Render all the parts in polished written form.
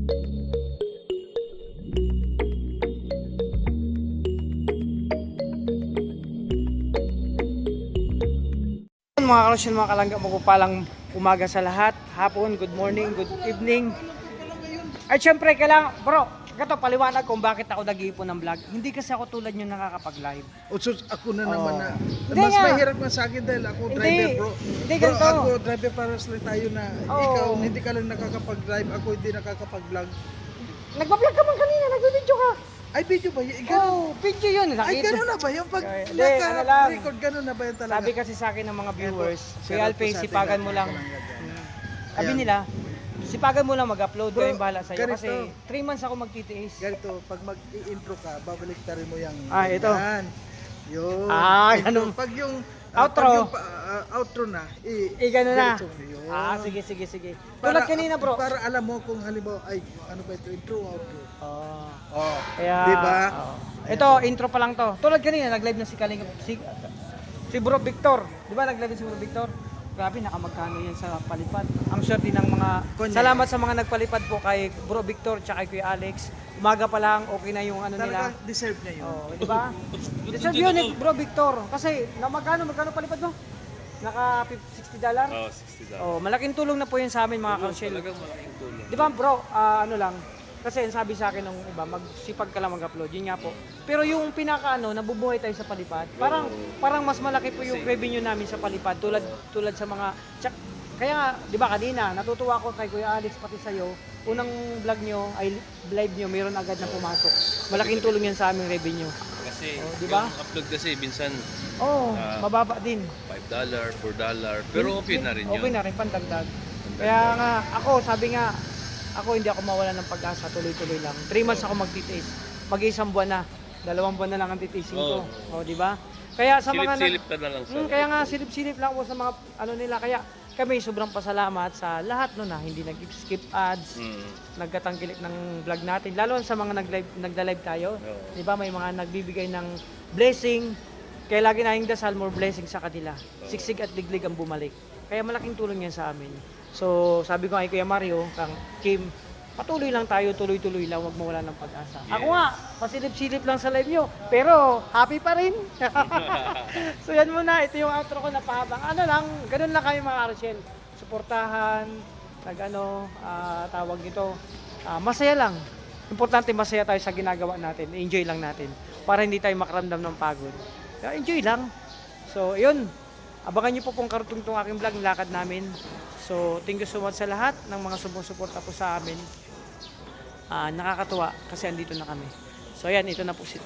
Mga karosyal, mga kalangga, magpapalang umaga sa lahat, hapon, good morning, good evening. At syempre, kailangan, bro, gato paliwanag kung bakit ako nag-iipon ng vlog. Hindi kasi ako tulad yung nakakapag-live. O so, ako na naman na. Hindi Mas nga. mahirap nga sa akin dahil ako Hindi. driver, bro. Hindi Bro, ganito. ako driver para sa tayo na Oo. ikaw hindi ka lang nakakapag-drive, ako hindi nakakapag-vlog. Nagpa-vlog ka man kanina, nag-video ka. Ay, video ba? Ganun. Video yun. Ay, gano'n na ba? Yung pag Hindi, ano lang. naka-record, gano'n na ba yun talaga? Sabi kasi sa akin ng mga viewers, Eto, Kuya Alpay, sa ating sipagan lahat mo ng lang. kalangga dyan. Sabi Ayan. nila, sipagan mo lang mag-upload, Bro, kayong bahala sa'yo. ganito. Kasi 3 months ako magtitiis. Ganito, pag mag-i-intro ka, babalik rin mo yung... Ito. Yan. Yun. Ah, Intro. ganun. Pag yung... Outro. Pag yung outro na, Gano'n na. diretso mo yun. Sige. Para- Tulad kanina, bro. Para alam mo kung halimbawa, ay, ano ba ito, intro, outro. Oh. Oh. Kaya, Diba? Ito, intro pa lang to. Tulad kanina, nag-live na si Kalinga, si Bro Victor. Di ba nag-live na si Bro Victor? Grabe, nakamagkano yan sa palipad. Ang swerte ng mga, Kunya. salamat sa mga nagpalipad po kay Bro Victor tsaka kay Kuya Alex. Umaga pa lang, okay na yung ano nila. Talagang deserve niya yun. Oh, di ba? Deserve yun eh, Bro Victor. Kasi, magkano palipad mo? Naka $60? Oh, $60. Oh, malaking tulong na po yun sa amin mga karosyel. Talagang malaking tulong. Di ba bro, ano lang, kasi sabi sa akin ng iba, magsipag ka lang mag-upload, yun nga po. Pero yung pinaka nabubuhay tayo sa palipad, parang mas malaki po yung revenue namin sa palipad tulad sa mga kaya nga, di ba kanina, natutuwa ko kay Kuya Alex pati sa'yo, unang vlog nyo, ay live nyo, mayroon agad na pumasok. Malaking tulong yan sa aming revenue. Kasi di ba? yung upload kasi minsan Oo, Ah. mababa din. $5, $4, pero okay na rin yun. Okay na rin, pandagdag. Kaya nga, ako hindi ako mawalan ng pag-asa, tuloy-tuloy lang. 3 months ako magtitiis. Mag-isang buwan na, 2 buwan na lang ang titiisin ko. O, di ba? Kaya sa mga Silip-silip ka na lang sa kaya nga silip-silip lang ako sa mga nila. Kaya kami sobrang pasalamat sa lahat na hindi nag-skip ads, nagkatangkilik ng vlog natin. Lalo sa mga nagda-live tayo. Oo. Di ba? May mga nagbibigay ng blessing. Kaya lagi nating dasal, more blessing sa kanila. Siksik at liglig ang bumalik. Kaya malaking tulong yan sa amin. So, sabi ko kay Kuya Mario, kang Kim, patuloy lang tayo, tuloy-tuloy lang, huwag mawala ng pag-asa. Yes. Ako nga, pasilip-silip lang sa live nyo, pero happy pa rin. So yan muna, ito yung outro ko na pahabang. Ano lang, ganun lang kayo mga Arshel. Suportahan, tawag nito, masaya lang. Importante masaya tayo sa ginagawa natin, enjoy lang natin. Para hindi tayo makaramdam ng pagod. Kaya enjoy lang. So yun, abangan nyo po kung karutong itong aking vlog, lakad namin. So, thank you so much sa lahat ng mga sumusuporta po sa amin. Nakakatuwa kasi andito na kami. So, ayan, ito na po si...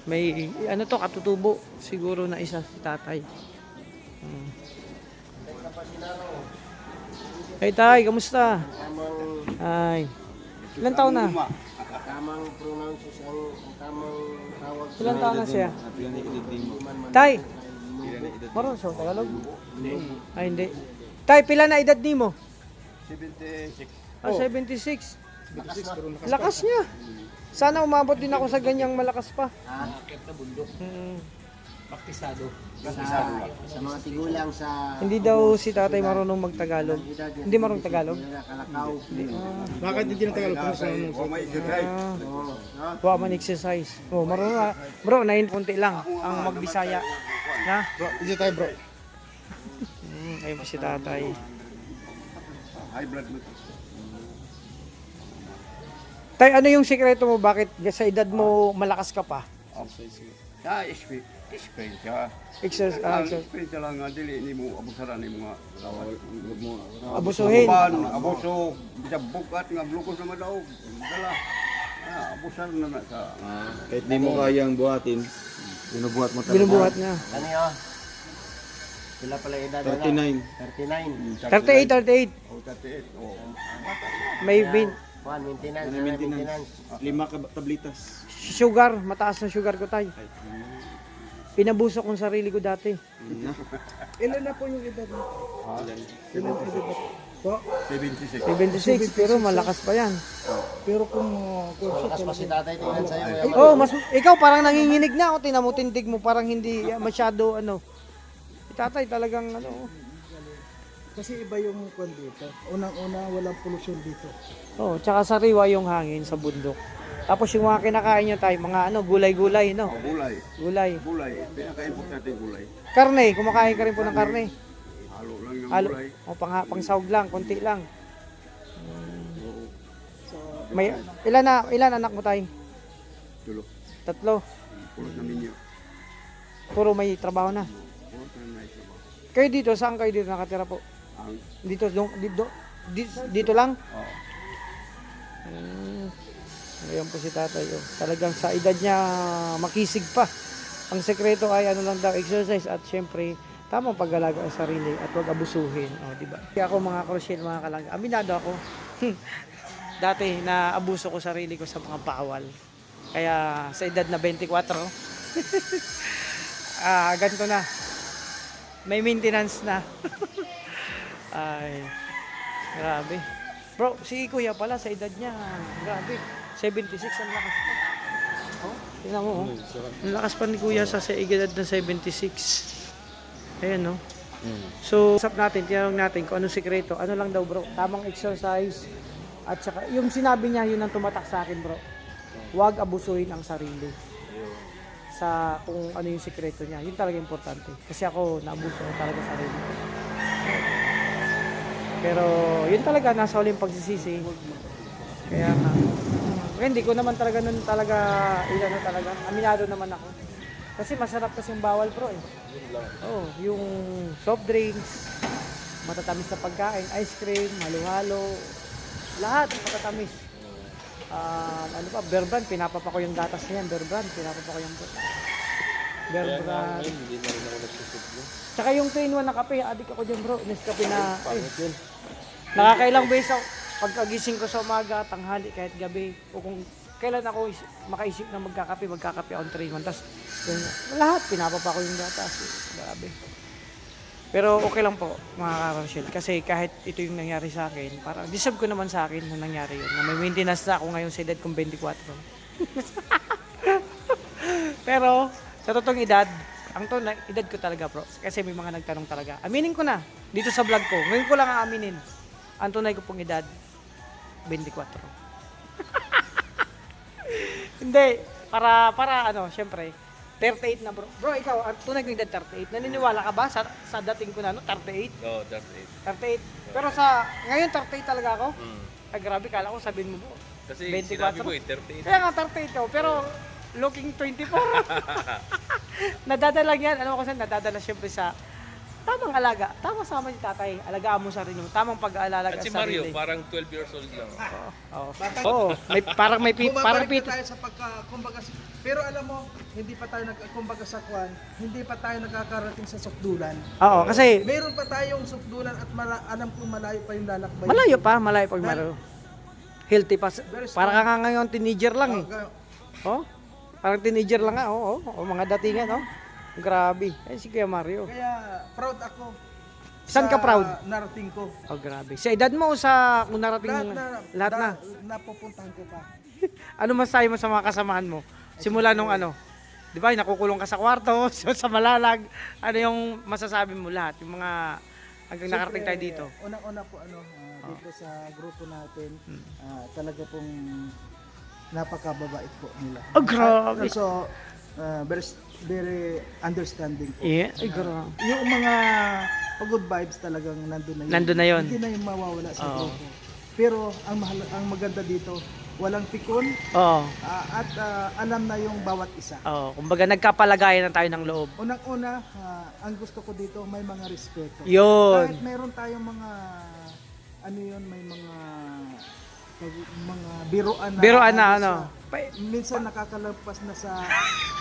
may, katutubo. Siguro na isa si tatay. Hey, tay, kamusta? Ay. Ilan taon na? Tamang pronounces ang tamang tawag. Ilan taon na siya? Tay, marunong siya Tagalog? Ay, hindi. Tay, pila na edad ni mo? 76. 76. Lakas niya. Sana umabot din ako sa ganyang malakas pa. Akit na bundok. Baktisado. Sa mga tigulang sa Hindi daw si tatay marunong magtagalog. Hindi marunong Tagalog? Kalakaw. Bakit hindi na Tagalog kung sa ano? Wa man exercise. Oh, marunong na. Bro, nain punti lang ang magbisaya. Na? Bro, hindi tayo bro. Ayun po si tatay. High blood mo. Tay, ano yung sikreto mo? Bakit sa edad mo malakas ka pa? Experience ka. Exercise. Experience lang nga dili ni mo abusaran ni mga Abusuhin. abuso bisa bukat nga glukos na madaog. Dala. Abusan na na sa Kahit di mo kayang buhatin, binubuhat mo talaga. Binubuhat niya. Ano yun? Sila pala edad 39. 39. 38. O 38. O. May Maintenance. Maintenance. 5 tablitas. sugar. Mataas na sugar ko tayo. Pinabusok kong sarili ko dati. Ilan na po yung edad mo? Ilan po yung edad po? 76. 76, pero malakas pa yan. Pero kung Malakas pa si tatay tingnan sa'yo. Oh, ikaw parang nanginginig na. O, tinan mo, tindig mo, parang hindi masyado, Si tatay talagang, Kasi iba yung kwan dito. Unang-una, walang pollution dito. Oh, tsaka sariwa yung hangin sa bundok. Tapos yung mga kinakain nyo tayo, mga ano, gulay-gulay, no? O, gulay. Gulay. Gulay. Pinaka-importante gulay. Karne, kumakain ka rin po ng karne. Halo lang yung Halo. gulay. O, pang sahog lang, konti lang. Oo. So, May, ilan anak mo tayo? Tulo. 3. Pulot namin yun. Puro may trabaho na. Pulot namin na ito. Kayo dito, saan kayo dito nakatira po? Ang, Dito lang? oo. Ayan po si tatay. Oh. Talagang sa edad niya makisig pa. Ang sekreto ay ano lang daw, exercise at syempre tamang pag-alaga sa sarili at huwag abusuhin. Oh, di ba? Kaya ako mga crucial, mga kalangga, aminado ako. Dati na abuso ko sarili ko sa mga bawal. Kaya sa edad na 24, ganito na. May maintenance na. Ay, grabe. Bro, si kuya pala sa edad niya, grabe. 76 ang lakas pa. Oh, tingnan mo, oh. Ang lakas pa ni kuya sa edad na 76. Ayan, no? So, usap natin, tinanong natin kung anong sikreto. Ano lang daw, bro? Tamang exercise. At saka, yung sinabi niya, yun ang tumatak sa akin, bro. Huwag abusuhin ang sarili. Sa kung ano yung sikreto niya. Yun talaga importante. Kasi ako, naabuso ko talaga sa sarili. Pero, yun talaga, nasa huling pagsisisi. Kaya nga. Hindi ko naman talaga nun talaga, ilan talaga. Aminado naman ako. Kasi masarap kasi yung bawal, bro, eh. Oh, yung soft drinks, matatamis na pagkain, ice cream, halo-halo, lahat matatamis. Ano pa, Bear Brand, pinapapa ko yung gatas niyan, Bear Brand, pinapapa ko yung Bear Brand. Hindi na rin ako nagsusublo. Tsaka yung 2-in-1 na kape, adik ako dyan, bro. Nescafe na, nakakailang beses ako, pagkagising ko sa umaga, tanghali, kahit gabi, o kung kailan ako makaisip na magkakape ako 3-in-1. Tapos, lahat, pinapapa ko yung gatas. Grabe. Pero okay lang po, mga ka-Rochelle. Kasi kahit ito yung nangyari sa akin, parang deserve ko naman sa akin na nangyari yun. Na may maintenance na ako ngayon sa edad kong 24. Pero, sa totoong edad, edad ko talaga, bro. Kasi may mga nagtanong talaga. Aminin ko na, dito sa vlog ko. Ngayon ko lang aaminin. Ang tunay ko pong edad, 24. Hindi, para ano, syempre, 38 na, bro. Bro, ikaw, ang tunay kong edad 38. Naniniwala ka ba sa dating ko na, no? 38? Oo, that's it. 38. Pero ngayon 38 talaga ako. Ay, grabe, kala ko sabihin mo, bro. Kasi 24. sinabi mo 38. Kaya nga 38 ako, pero looking 24. Nadadala yan, ano ko saan, nadadala syempre sa tamang alaga. Tama sama ni tatay, alagaan mo sarili mo. Tamang pag-aalaga At si sa sarili. Mario, parang 12 years old lang. Oo. Oo. May parang bumabalik pit. na tayo sa kumbaga, pero alam mo, hindi pa tayo kumbaga sa kwan, hindi pa tayo nakakarating sa sukdulan. Oo, kasi Meron pa tayong sukdulan at alam kong malayo pa yung lalakbay. malayo pag Mario. Healthy pa. Para ka nga ngayon teenager lang eh. Oh? Parang teenager lang nga, oo. Mga datingan, oh. Grabe. Si Kuya Mario. Kaya proud ako. Saan ka proud? Narating ko. Oh, grabe. Sa edad mo o sa kung narating mo? Lahat na. Napupuntahan ko pa. Ano masasabi mo sa mga kasamahan mo? Simula nung ano? Di ba, nakukulong ka sa kwarto, sa malalag. Ano yung masasabi mo lahat? Yung mga hanggang nakarating tayo dito. Unang-una po dito sa grupo natin, talaga pong napakababait po nila. Oh, grabe. Also, very understanding po. Yeah, ay grabe. Yung mga good vibes talagang nandun na yun. Nandun na yun. Hindi na yung mawawala sa grupo. Pero ang maganda dito, walang pikon Oo. at alam na yung bawat isa. Oo. Kumbaga nagkapalagayan na tayo ng loob. Unang-una, ang gusto ko dito may mga respeto. Yun. Kahit meron tayong mga may mga biruan na ano. minsan nakakalagpas na sa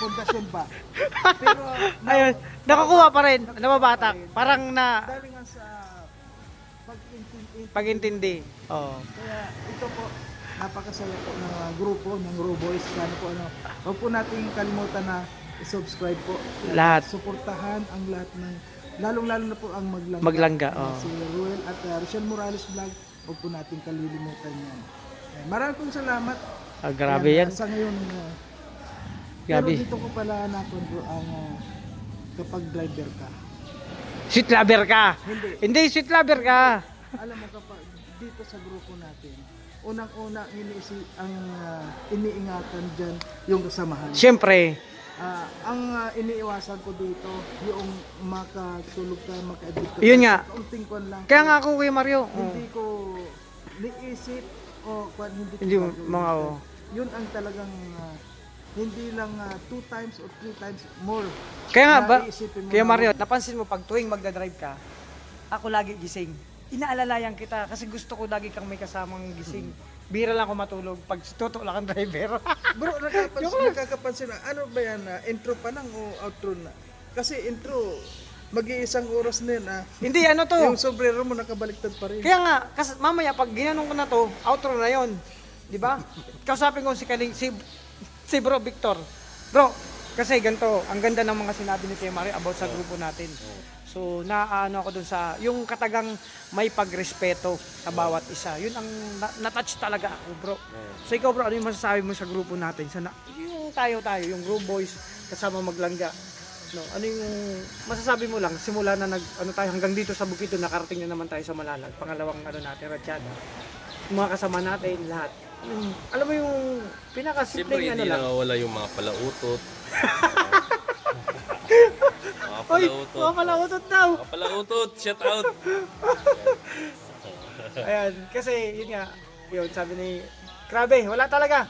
pundasyon pa. Pero Ayun, nakukuha pa rin, nababatak. Parang na dahil nga sa pag-intindi. Oo. Kaya ito po, napakasaya po ng grupo, ng Raw Boys. Sana po huwag po nating kalimutan na i-subscribe po. Lahat. Suportahan ang lahat ng, lalong-lalo na po ang Maglangga. Maglangga, oo. Si Ruel at Rochelle Morales Vlog, huwag po nating kalilimutan yan. Maraming pong salamat. Grabe yan. Sa ngayon, pero Grabe. dito ko pala nakontrol ang kapag driver ka. Sweet lover ka. Hindi. Hindi, sweet lover ka. Alam mo kapag dito sa grupo natin, unang-una ang iniingatan dyan yung kasamahan. Siyempre. Ang iniiwasan ko dito, yung makatulog ka, maka-edit ka. Yun nga. Kaunting kwan lang. Kaya nga ako kay Mario. Hindi ko niisip o kwan, hindi ko Hindi gagawin. mga Yun ang talagang hindi lang 2 times or 3 times more. Kaya nga ba, Naiisipin mo kaya na- Mario, napansin mo pag tuwing magdadrive ka, ako lagi gising. Inaalalayan kita kasi gusto ko lagi kang may kasamang gising. Bira lang ako matulog pag totoo lang ang driver. Bro, nakakapansin na, ano ba yan? Intro pa lang o outro na? Kasi intro, mag-iisang oras na yun. Hindi, ano to. Yung sombrero mo nakabaliktad pa rin. Kaya nga, kasi mamaya pag ginanong ko na to, outro na yon, di ba? Kausapin ko si Bro Victor. Bro, kasi ganito, ang ganda ng mga sinabi ni Kuya Mario about sa grupo natin. So, naano ako dun sa, yung katagang may pagrespeto sa bawat isa. Yun ang na-touch talaga ako, bro. So, ikaw, bro, ano yung masasabi mo sa grupo natin? Yung tayo, yung group boys, kasama maglangga. No, ano yung masasabi mo lang, simula na tayo hanggang dito sa Bukidnon, nakarating na naman tayo sa Malalag. Pangalawang natin, Ratchada. Yung mga kasama natin, lahat. Alam mo yung Siyempre, pinakasimpleng hindi lang. nawawala yung mga palautot. Mga Oy, palautot. mga palautot daw. Mga palautot, shout out. Ayan, kasi yun nga, yun sabi ni, grabe, wala talaga.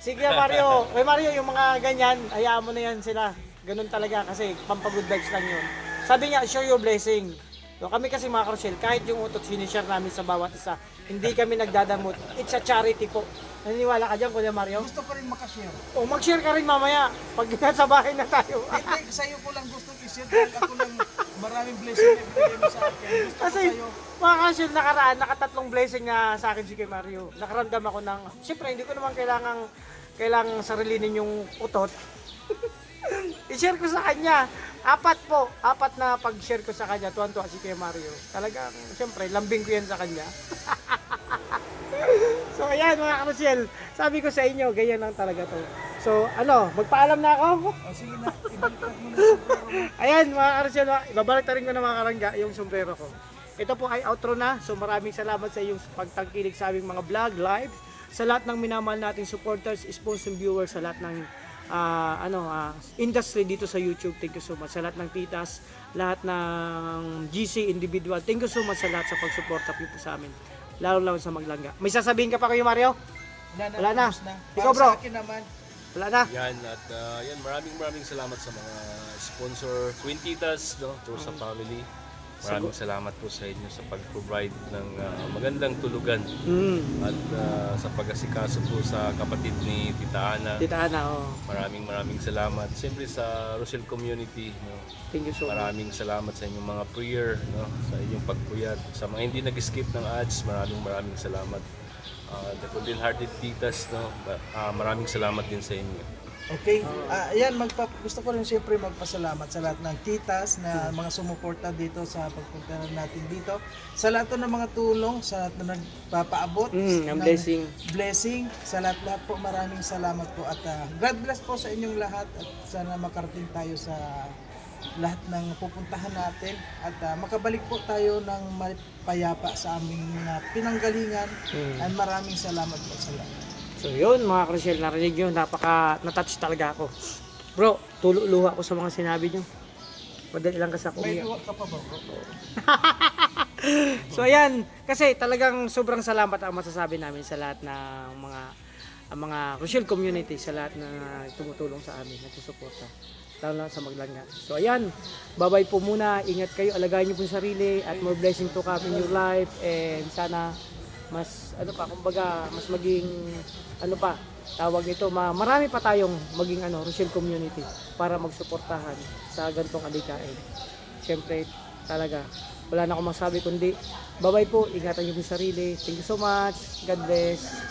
Sige Mario, Mario, yung mga ganyan, hayaan mo na yan sila. Ganun talaga kasi pampagood vibes lang yun. Sabi nga, show your blessing. So, kami kasi mga Karusil, kahit yung utot sinishare namin sa bawat isa, hindi kami nagdadamot. It's a charity po. Naniniwala ka dyan, Kuya Mario? Gusto ko rin makashare. O, mag-share ka rin mamaya pag nasa bahay na tayo. Hindi, sa'yo ko lang gusto i-share dahil ako lang maraming blessing na binigay mo sa akin. Gusto ko Kasi sa'yo. mga Karusil, nakaraan, nakatatlong blessing na sa akin si Kuya Mario. Nakaramdam ako ng, siyempre hindi ko naman kailangang sarilinin yung utot. I-share ko sa kanya. Apat na pag-share ko sa kanya, tuwan-tuwa si Kuya Mario. Talagang, siyempre, lambing ko yan sa kanya. So, ayan mga Karusil, sabi ko sa inyo, ganyan lang talaga to. So, magpaalam na ako. O sige na, ibaliktad mo na yung sombrero mo. Ayan mga Karusil, ibabalik na rin ko na mga karangga yung sombrero ko. Ito po ay outro na. So, maraming salamat sa iyong pagtangkilik sa aming mga vlog, live. Sa lahat ng minamahal nating supporters, sponsor viewers, sa lahat ng industry dito sa YouTube. Thank you so much sa lahat ng titas, lahat ng GC individual. Thank you so much sa lahat sa pagsuporta po sa amin. Lalo sa maglangga. May sasabihin ka pa kayo, Mario? Wala na. Tapos na. Ikaw, Para bro. sa akin naman, Wala na. Yan, at yan, maraming salamat sa mga sponsor, Quintitas, no, to sa family. Maraming salamat po sa inyo sa pag-provide ng magandang tulugan at sa pag-asikaso po sa kapatid ni Tita Ana. Tita Ana, Maraming salamat. Siyempre sa Rochelle community, no, Thank you so much. maraming salamat sa inyong mga prayer, no, sa inyong pagpuyat. Sa mga hindi nag-skip ng ads, maraming salamat. The Golden Hearted Titas, no, maraming salamat din sa inyo. okay. Ayan, gusto ko rin siyempre magpasalamat sa lahat ng titas na mga sumuporta dito sa pagpunta natin dito. Sa lahat ng mga tulong, sa lahat na nagpapaabot. Ang ng blessing. Sa lahat po, maraming salamat po. At God bless po sa inyong lahat. At sana makarating tayo sa lahat ng pupuntahan natin. At makabalik po tayo ng payapa sa aming mga pinanggalingan. At maraming salamat po sa lahat. So yun mga Crucial, narinig nyo, na-touch talaga ako. Bro, luha ko sa mga sinabi nyo. Madali lang kasi ako May umiyak. luwa ka pa ba, bro? So ayan, kasi talagang sobrang salamat ang masasabi namin sa lahat ng mga Crucial community, sa lahat na tumutulong sa amin, nagsusuporta. Lalo lang sa maglangga. So ayan, bye-bye po muna, ingat kayo, alagayin nyo po yung sarili at more blessing to come in your life and sana mas mas maging tawag nito, marami pa tayong maging Rochelle community para magsuportahan sa gantong adikain. Siyempre talaga wala na akong masabi kundi bye-bye po, ingatan niyo yung sarili. Thank you so much. God bless.